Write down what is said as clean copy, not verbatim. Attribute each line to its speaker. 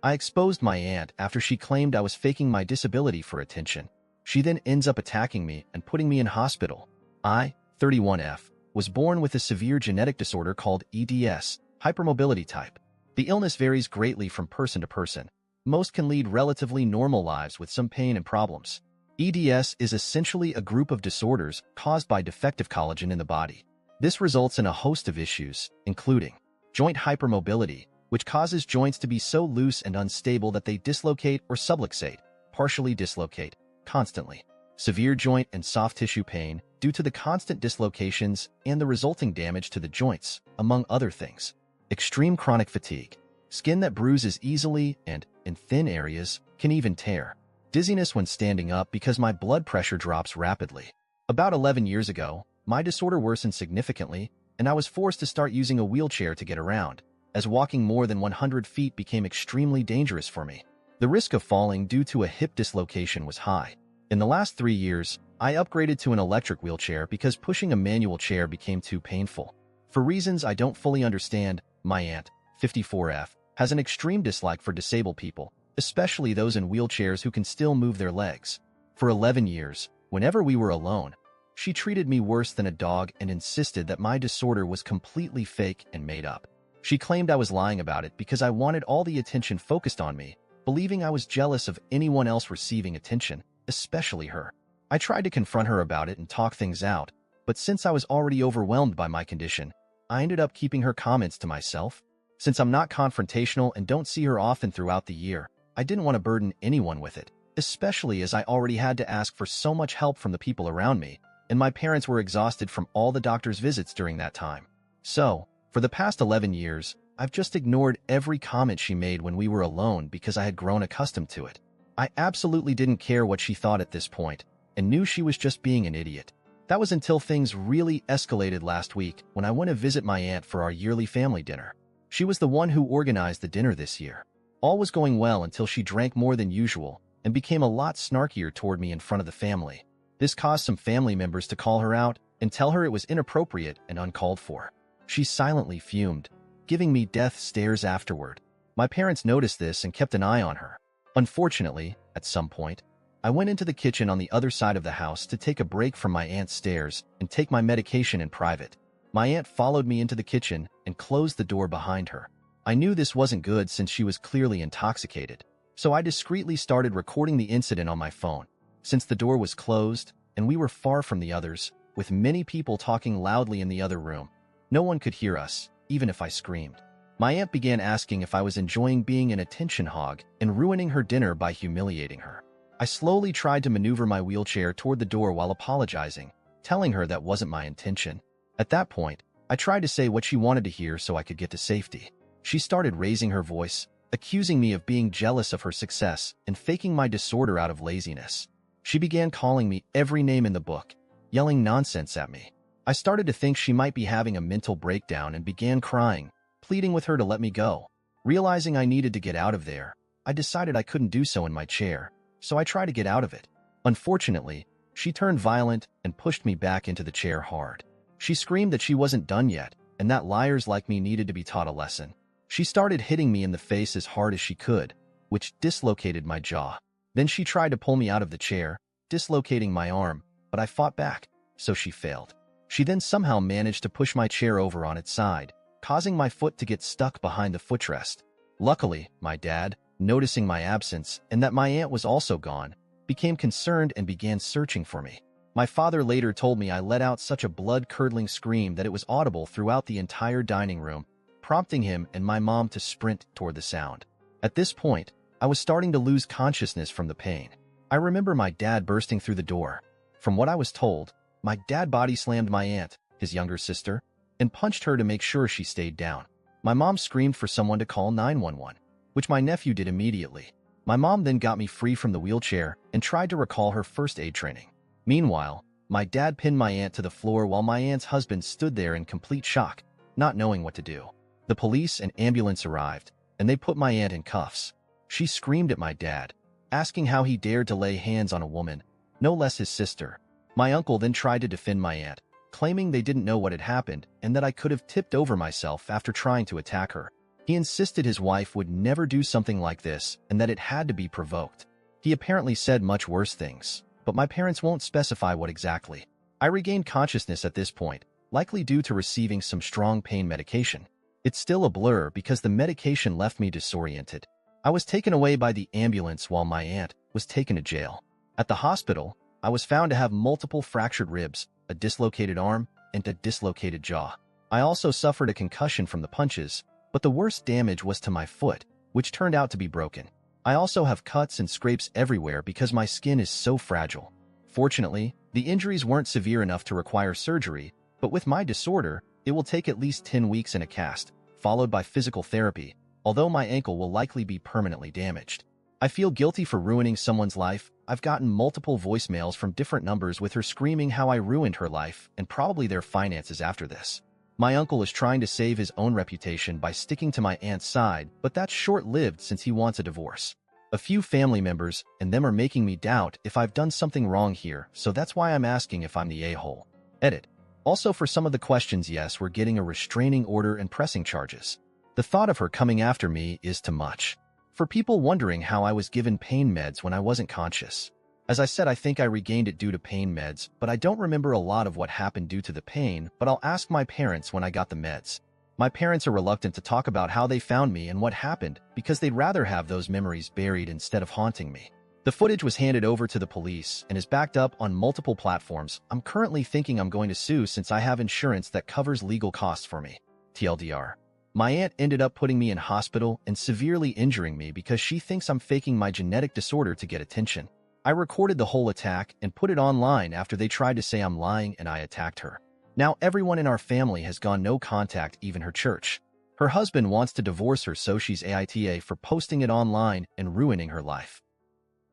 Speaker 1: I exposed my aunt after she claimed I was faking my disability for attention. She then ends up attacking me and putting me in hospital. I, 31F, was born with a severe genetic disorder called EDS, hypermobility type. The illness varies greatly from person to person. Most can lead relatively normal lives with some pain and problems. EDS is essentially a group of disorders caused by defective collagen in the body. This results in a host of issues, including joint hypermobility, which causes joints to be so loose and unstable that they dislocate or subluxate, partially dislocate, constantly. Severe joint and soft tissue pain due to the constant dislocations and the resulting damage to the joints, among other things. Extreme chronic fatigue. Skin that bruises easily and, in thin areas, can even tear. Dizziness when standing up because my blood pressure drops rapidly. About 11 years ago, my disorder worsened significantly, and I was forced to start using a wheelchair to get around, as walking more than 100 feet became extremely dangerous for me. The risk of falling due to a hip dislocation was high. In the last 3 years, I upgraded to an electric wheelchair because pushing a manual chair became too painful. For reasons I don't fully understand, my aunt, 54F, has an extreme dislike for disabled people, especially those in wheelchairs who can still move their legs. For 11 years, whenever we were alone, she treated me worse than a dog and insisted that my disorder was completely fake and made up. She claimed I was lying about it because I wanted all the attention focused on me, believing I was jealous of anyone else receiving attention, especially her. I tried to confront her about it and talk things out, but since I was already overwhelmed by my condition, I ended up keeping her comments to myself. Since I'm not confrontational and don't see her often throughout the year, I didn't want to burden anyone with it, especially as I already had to ask for so much help from the people around me, and my parents were exhausted from all the doctor's visits during that time. So, for the past 11 years, I've just ignored every comment she made when we were alone because I had grown accustomed to it. I absolutely didn't care what she thought at this point, and knew she was just being an idiot. That was until things really escalated last week when I went to visit my aunt for our yearly family dinner. She was the one who organized the dinner this year. All was going well until she drank more than usual and became a lot snarkier toward me in front of the family. This caused some family members to call her out and tell her it was inappropriate and uncalled for. She silently fumed, giving me death stares afterward. My parents noticed this and kept an eye on her. Unfortunately, at some point, I went into the kitchen on the other side of the house to take a break from my aunt's stares and take my medication in private. My aunt followed me into the kitchen and closed the door behind her. I knew this wasn't good since she was clearly intoxicated, so I discreetly started recording the incident on my phone. Since the door was closed and we were far from the others, with many people talking loudly in the other room, no one could hear us, even if I screamed. My aunt began asking if I was enjoying being an attention hog and ruining her dinner by humiliating her. I slowly tried to maneuver my wheelchair toward the door while apologizing, telling her that wasn't my intention. At that point, I tried to say what she wanted to hear so I could get to safety. She started raising her voice, accusing me of being jealous of her success and faking my disorder out of laziness. She began calling me every name in the book, yelling nonsense at me. I started to think she might be having a mental breakdown and began crying, pleading with her to let me go. Realizing I needed to get out of there, I decided I couldn't do so in my chair, so I tried to get out of it. Unfortunately, she turned violent and pushed me back into the chair hard. She screamed that she wasn't done yet, and that liars like me needed to be taught a lesson. She started hitting me in the face as hard as she could, which dislocated my jaw. Then she tried to pull me out of the chair, dislocating my arm, but I fought back, so she failed. She then somehow managed to push my chair over on its side, causing my foot to get stuck behind the footrest. Luckily, my dad, noticing my absence and that my aunt was also gone, became concerned and began searching for me. My father later told me I let out such a blood-curdling scream that it was audible throughout the entire dining room, prompting him and my mom to sprint toward the sound. At this point, I was starting to lose consciousness from the pain. I remember my dad bursting through the door. From what I was told, my dad body-slammed my aunt, his younger sister, and punched her to make sure she stayed down. My mom screamed for someone to call 911, which my nephew did immediately. My mom then got me free from the wheelchair and tried to recall her first aid training. Meanwhile, my dad pinned my aunt to the floor while my aunt's husband stood there in complete shock, not knowing what to do. The police and ambulance arrived, and they put my aunt in cuffs. She screamed at my dad, asking how he dared to lay hands on a woman, no less his sister. My uncle then tried to defend my aunt, claiming they didn't know what had happened and that I could have tipped over myself after trying to attack her. He insisted his wife would never do something like this and that it had to be provoked. He apparently said much worse things, but my parents won't specify what exactly. I regained consciousness at this point, likely due to receiving some strong pain medication. It's still a blur because the medication left me disoriented. I was taken away by the ambulance while my aunt was taken to jail. At the hospital, I was found to have multiple fractured ribs, a dislocated arm, and a dislocated jaw. I also suffered a concussion from the punches, but the worst damage was to my foot, which turned out to be broken. I also have cuts and scrapes everywhere because my skin is so fragile. Fortunately, the injuries weren't severe enough to require surgery, but with my disorder, it will take at least 10 weeks in a cast, followed by physical therapy, although my ankle will likely be permanently damaged. I feel guilty for ruining someone's life. I've gotten multiple voicemails from different numbers with her screaming how I ruined her life and probably their finances after this. My uncle is trying to save his own reputation by sticking to my aunt's side, but that's short-lived since he wants a divorce. A few family members and them are making me doubt if I've done something wrong here, so that's why I'm asking if I'm the a-hole. Edit. Also, for some of the questions, yes, we're getting a restraining order and pressing charges. The thought of her coming after me is too much. For people wondering how I was given pain meds when I wasn't conscious. As I said, I think I regained it due to pain meds, but I don't remember a lot of what happened due to the pain, but I'll ask my parents when I got the meds. My parents are reluctant to talk about how they found me and what happened because they'd rather have those memories buried instead of haunting me. The footage was handed over to the police and is backed up on multiple platforms. I'm currently thinking I'm going to sue since I have insurance that covers legal costs for me. TLDR. My aunt ended up putting me in hospital and severely injuring me because she thinks I'm faking my genetic disorder to get attention. I recorded the whole attack and put it online after they tried to say I'm lying and I attacked her. Now everyone in our family has gone no contact, even her church. Her husband wants to divorce her, so she's AITA for posting it online and ruining her life.